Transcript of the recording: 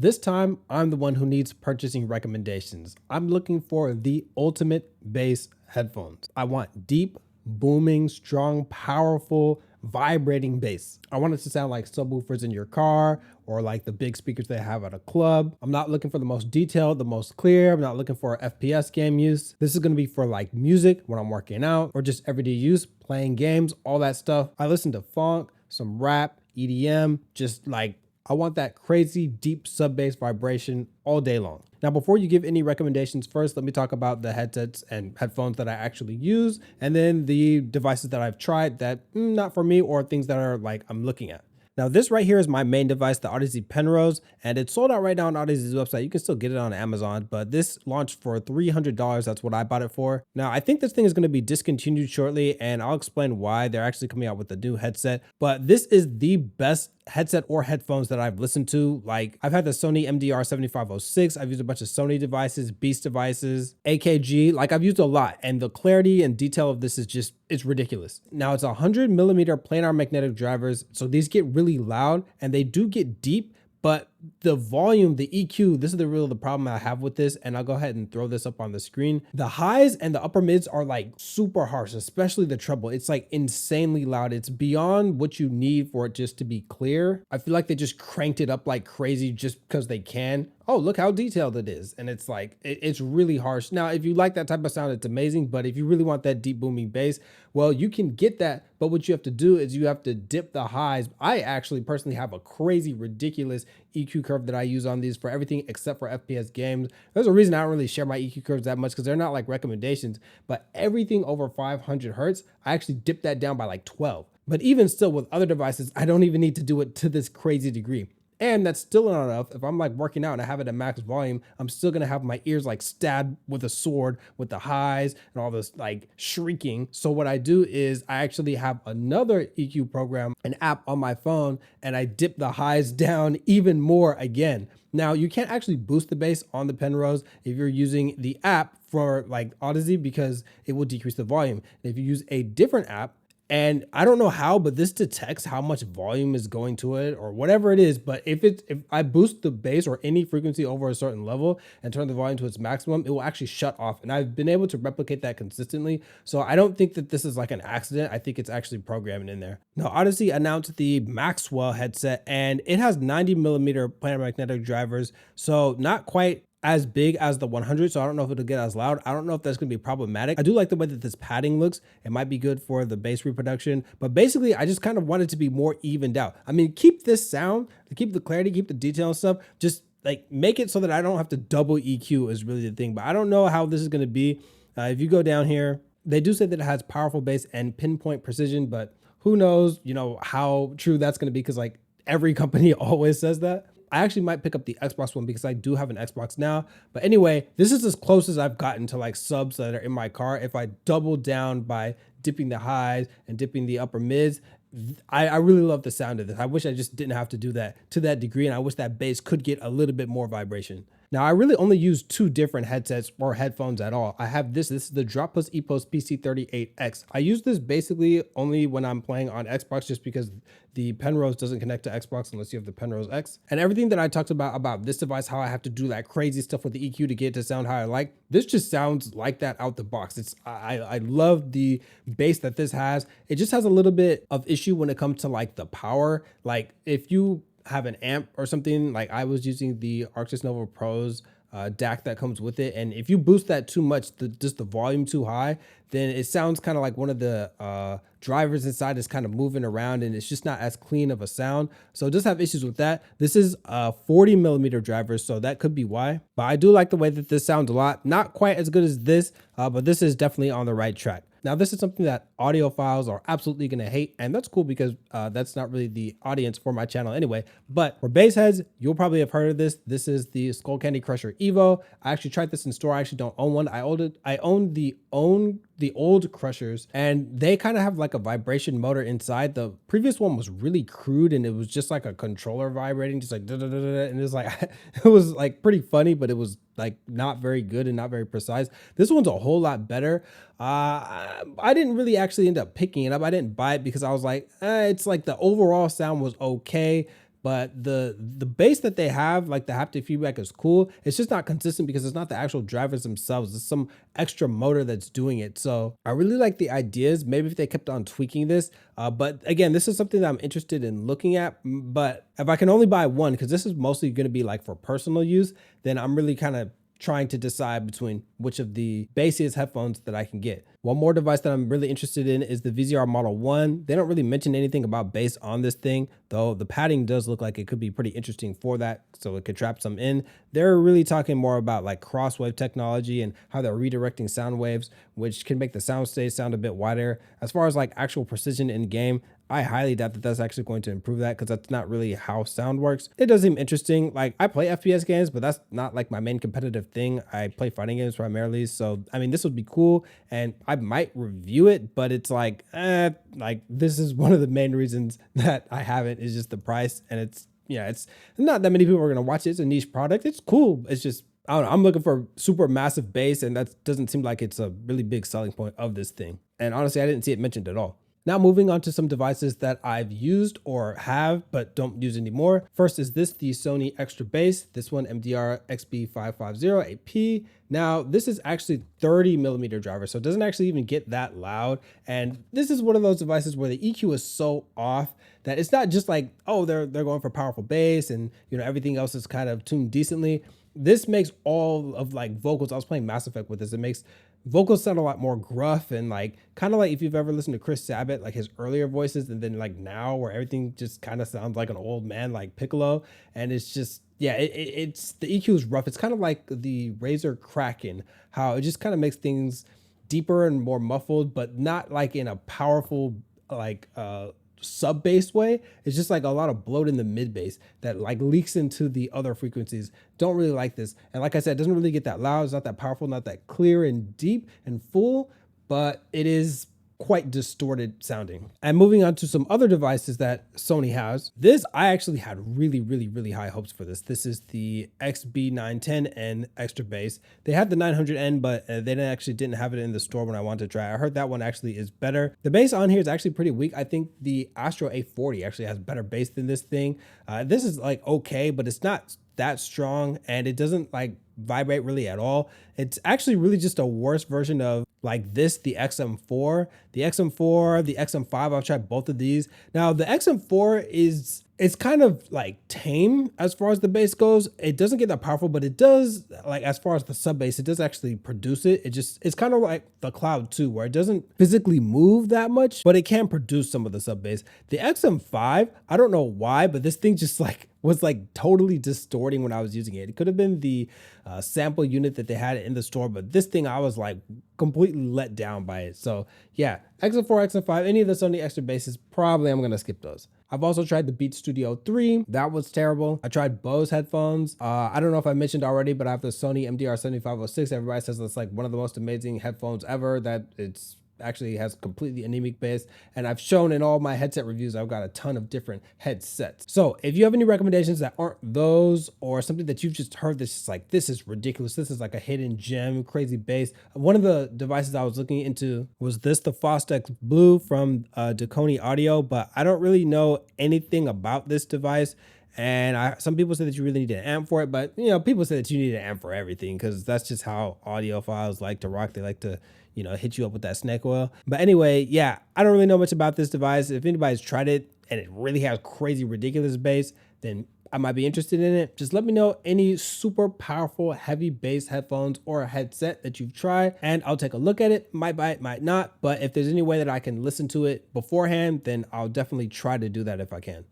This time, I'm the one who needs purchasing recommendations. I'm looking for the ultimate bass headphones. I want deep, booming, strong, powerful, vibrating bass. I want it to sound like subwoofers in your car or like the big speakers they have at a club. I'm not looking for the most detailed, the most clear. I'm not looking for FPS game use. This is gonna be for like music when I'm working out or just everyday use, playing games, all that stuff. I listen to funk, some rap, EDM, just like I want that crazy deep sub bass vibration all day long. Now, before you give any recommendations, first, let me talk about the headsets and headphones that I actually use, and then the devices that I've tried that not for me or things that are like I'm looking at. Now, this right here is my main device, the Audeze Penrose, and it's sold out right now on Audeze's website. You can still get it on Amazon, but this launched for $300. That's what I bought it for. Now, I think this thing is going to be discontinued shortly, and I'll explain why. They're actually coming out with a new headset, but this is the best headset or headphones that I've listened to. Like, I've had the Sony XM4. I've used a bunch of Sony devices, Beast devices, AKG. Like, I've used a lot, and the clarity and detail of this is just, it's ridiculous. Now, it's 100mm planar magnetic drivers, so these get really loud and they do get deep, but the volume, the EQ, this is the problem I have with this, and I'll go ahead and throw this up on the screen. The highs and the upper mids are like super harsh, especially the treble. It's like insanely loud. It's beyond what you need for it just to be clear. I feel like they just cranked it up like crazy just because they can. Oh, look how detailed it is. And it's like, it's really harsh. Now, if you like that type of sound, it's amazing. But if you really want that deep booming bass, well, you can get that. But what you have to do is you have to dip the highs. I actually personally have a crazy, ridiculous EQ curve that I use on these for everything except for FPS games. There's a reason I don't really share my EQ curves that much because they're not like recommendations, but everything over 500 Hertz, I actually dip that down by like 12. But even still with other devices, I don't even need to do it to this crazy degree. And that's still not enough. If I'm like working out and I have it at max volume, I'm still gonna have my ears like stabbed with a sword with the highs and all this like shrieking. So what I do is I actually have another EQ program, an app on my phone, and I dip the highs down even more again. Now, you can't actually boost the bass on the Penrose if you're using the app for like Odyssey because it will decrease the volume. And if you use a different app, and I don't know how, but this detects how much volume is going to it or whatever it is. But if I boost the bass or any frequency over a certain level and turn the volume to its maximum, it will actually shut off. And I've been able to replicate that consistently. So I don't think that this is like an accident. I think it's actually programmed in there. Now, Odyssey announced the Maxwell headset, and it has 90mm planar magnetic drivers. So not quite as big as the 100, so I don't know if it'll get as loud. I don't know if that's gonna be problematic. I do like the way that this padding looks. It might be good for the bass reproduction, but basically I just kind of want it to be more evened out. I mean, keep this sound, keep the clarity, keep the detail and stuff, just like make it so that I don't have to double EQ is really the thing, but I don't know how this is gonna be. If you go down here, they do say that it has powerful bass and pinpoint precision, but who knows, you know, how true that's gonna be, because like every company always says that. I actually might pick up the Xbox One because I do have an Xbox now. But anyway, this is as close as I've gotten to like subs that are in my car. If I double down by dipping the highs and dipping the upper mids, I really love the sound of this. I wish I just didn't have to do that to that degree. And I wish that bass could get a little bit more vibration. Now, I really only use two different headsets or headphones at all. I have this is the Drop Plus Epos PC38X. I use this basically only when I'm playing on Xbox just because the Penrose doesn't connect to Xbox unless you have the Penrose X. And everything that I talked about this device, how I have to do that crazy stuff with the EQ to get it to sound how I like, this just sounds like that out the box. I love the bass that this has. It just has a little bit of issue when it comes to like the power. Like if you have an amp or something, like I was using the Arctis Nova Pro's DAC that comes with it, and if you boost that too much, just the volume too high, then it sounds kind of like one of the drivers inside is kind of moving around, and it's just not as clean of a sound. So just have issues with that. This is 40mm drivers, so that could be why. But I do like the way that this sounds a lot. Not quite as good as this, but this is definitely on the right track. Now, this is something that audiophiles are absolutely going to hate, and that's cool because that's not really the audience for my channel anyway. But for bass heads, you'll probably have heard of this. This is the Skullcandy Crusher Evo. I actually tried this in store. I actually don't own one. I own the old Crushers, and they kind of have like a vibration motor inside. The previous one was really crude, and it was just like a controller vibrating, just like da da da da, and it was like it was like pretty funny, but it was like not very good and not very precise. This one's a whole lot better. I didn't really actually end up picking it up. I didn't buy it because I was like, it's like the overall sound was okay. but the bass that they have, like the haptic feedback, is cool. It's just not consistent because it's not the actual drivers themselves. It's some extra motor that's doing it. So I really like the ideas. Maybe if they kept on tweaking this, but again, this is something that I'm interested in looking at. But if I can only buy one, because this is mostly going to be like for personal use, then I'm really kind of trying to decide between which of the bassiest headphones that I can get. One more device that I'm really interested in is the VZR Model One. They don't really mention anything about bass on this thing, though the padding does look like it could be pretty interesting for that, so it could trap some in. They're really talking more about like crosswave technology and how they're redirecting sound waves, which can make the soundstage sound a bit wider. As far as like actual precision in game, I highly doubt that that's actually going to improve that, because that's not really how sound works. It does seem interesting. Like, I play FPS games, but that's not like my main competitive thing. I play fighting games primarily. So, I mean, this would be cool and I might review it, but it's like this is one of the main reasons that I haven't, is just the price. And it's not that many people are going to watch it. It's a niche product. It's cool. It's just, I don't know, I'm looking for super massive bass, and that doesn't seem like it's a really big selling point of this thing. And honestly, I didn't see it mentioned at all. Now moving on to some devices that I've used or have but don't use anymore. First is the Sony Extra Bass, this one MDR XB550AP. Now this is actually 30mm driver, so it doesn't actually even get that loud. And this is one of those devices where the EQ is so off that it's not just like, oh, they're going for powerful bass and everything else is kind of tuned decently. This makes all of like vocals. I was playing Mass Effect with this. It makes vocals sound a lot more gruff and like kind of like if you've ever listened to Chris Sabat, like his earlier voices, and then like now where everything just kind of sounds like an old man like Piccolo. And it's just, yeah, it's the EQ is rough. It's kind of like the Razer Kraken, how it just kind of makes things deeper and more muffled, but not like in a powerful like sub bass way. It's just like a lot of bloat in the mid bass that like leaks into the other frequencies. Don't really like this. And like I said, it doesn't really get that loud. It's not that powerful, not that clear and deep and full, but it is quite distorted sounding. And moving on to some other devices that Sony has. This, I actually had really high hopes for this. This is the XB910N Extra Bass. They had the 900N, but they didn't have it in the store when I wanted to try. I heard that one actually is better. The bass on here is actually pretty weak. I think the Astro A40 actually has better bass than this thing. This is like okay, but it's not that strong, and it doesn't like vibrate really at all. It's actually really just a worse version of like this, the XM4, the XM5. I've tried both of these. Now the XM4 it's kind of like tame as far as the bass goes. It doesn't get that powerful, but it does, like as far as the sub bass, it does actually produce it. It's kind of like the Cloud 2, where it doesn't physically move that much, but it can produce some of the sub bass. The XM5, I don't know why, but this thing just like was like totally distorting when I was using it. It could have been the sample unit that they had in the store, but this thing I was like completely let down by it. So yeah, XM4, XM5, any of the Sony Extra Basses, probably I'm gonna skip those. I've also tried the Beat Studio 3. That was terrible. I tried Bose headphones. I don't know if I mentioned already, but I have the Sony MDR 7506. Everybody says it's like one of the most amazing headphones ever, that it's actually has completely anemic bass. And I've shown in all my headset reviews, I've got a ton of different headsets. So if you have any recommendations that aren't those, or something that you've just heard that's just like, this is ridiculous, this is like a hidden gem, crazy bass. One of the devices I was looking into was the Fostex Blue from Deconi Audio, but I don't really know anything about this device. And some people say that you really need an amp for it, but people say that you need an amp for everything, because that's just how audiophiles like to rock. They like to hit you up with that snake oil. But anyway, yeah, I don't really know much about this device. If anybody's tried it and it really has crazy, ridiculous bass, then I might be interested in it. Just let me know any super powerful, heavy bass headphones or a headset that you've tried, and I'll take a look at it. Might buy it, might not. But if there's any way that I can listen to it beforehand, then I'll definitely try to do that if I can.